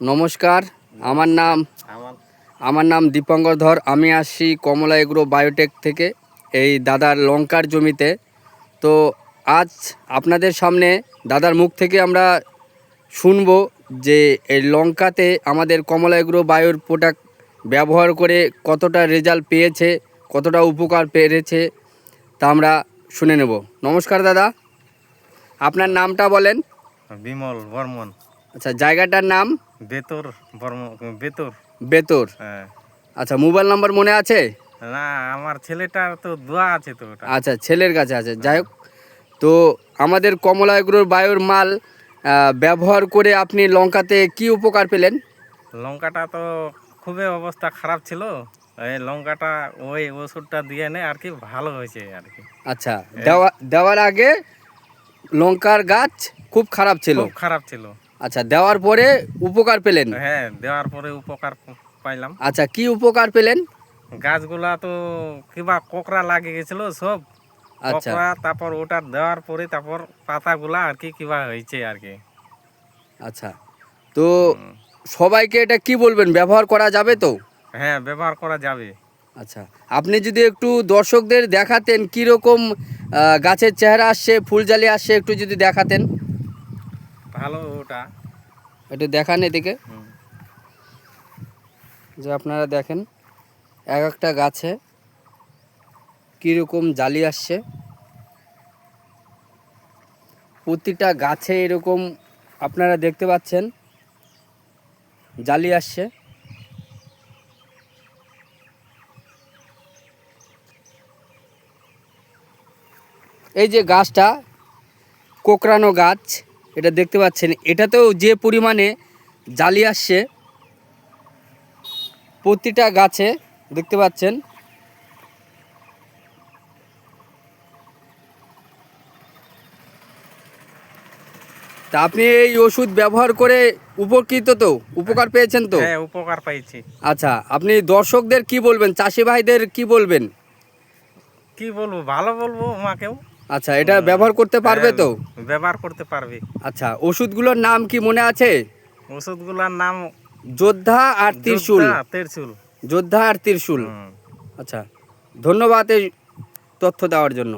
নমস্কার, আমার নাম আমার নাম দীপঙ্কর ধর। আমি আসছি কমলা এগ্রো বায়োটেক থেকে, এই দাদার লঙ্কার জমিতে। তো আজ আপনাদের সামনে দাদার মুখ থেকে আমরা শুনবো যে এই লঙ্কাতে আমাদের কমলা এগ্রো বায়োর প্রোডাক্ট ব্যবহার করে কতটা রেজাল্ট পেয়েছে, কতটা উপকার পেয়েছে, তা আমরা শুনে নেব। নমস্কার দাদা, আপনার নামটা বলেন। বিমল বর্মন। আচ্ছা, জায়গাটার নাম? বেতর বেতর। বেতর। হ্যাঁ। আচ্ছা, মোবাইল নাম্বার মনে আছে? না, আমার ছেলেটার তো দোয়া আছে তো ওটা। আচ্ছা, ছেলের কাছে আছে। যাই হোক, তো আমাদের কমলা এগ্রোর বায়োর মাল ব্যবহার করে আপনি লঙ্কাতে কি উপকার পেলেন? লঙ্কাটা তো খুবই অবস্থা খারাপ ছিল, এই লঙ্কাটা ওই ওষুধটা দিয়ে নে আর কি ভালো হয়েছে আর কি। আচ্ছা, দেওয়ার আগে লঙ্কার গাছ খুব খারাপ ছিল? খুব খারাপ ছিল। আচ্ছা, দেওয়ার পরে উপকার পেলেন? হ্যাঁ, দেওয়ার পরে উপকার পাইলাম। আচ্ছা, কি উপকার পেলেন? গাছগুলা তো কিবা কোকড়া লাগে গেছিল সব। আচ্ছা, কোকড়া, তারপর ওটা দেওয়ার পরে তারপর পাতাগুলা আর কি কিবা হয়েছে আর কি। আচ্ছা, তো সবাইকে এটা কি বলবেন, ব্যবহার করা যাবে তো? হ্যাঁ, ব্যবহার করা যাবে। আচ্ছা, আপনি যদি একটু দর্শকদের দেখাতেন কীরকম গাছের চেহারা আসছে, ফুলজালি আসছে, একটু যদি দেখাতেন। ভালো ওটা একটু দেখান এদিকে, যে আপনারা দেখেন এক একটা গাছে কীরকম জালি আসছে। প্রতিটা গাছে এরকম আপনারা দেখতে পাচ্ছেন জালি আসছে। এই যে গাছটা কোকড়ানো গাছ, এটা দেখতে পাচ্ছেন, এটাতেও যে পরিমাণে জালি আসছে প্রতিটা গাছে, দেখতে পাচ্ছেন। তা আপনি এই ওষুধ ব্যবহার করে উপকৃত তো, উপকার পেয়েছেন তো? হ্যাঁ, উপকার পাইছি। আচ্ছা, আপনি দর্শকদের কি বলবেন, চাষি ভাইদের কি বলবেন? কি বলবো, ভালো বলবো আমাকেও। আচ্ছা, এটা ব্যবহার করতে পারবে তো? ব্যবহার করতে পারবে। আচ্ছা, ওষুধগুলোর নাম কি মনে আছে? ওষুধগুলোর নাম যোদ্ধা আর ত্রিশূল। ত্রিশূল। যোদ্ধা আর ত্রিশূল। আচ্ছা, ধন্যবাদ এই তথ্য দেওয়ার জন্য।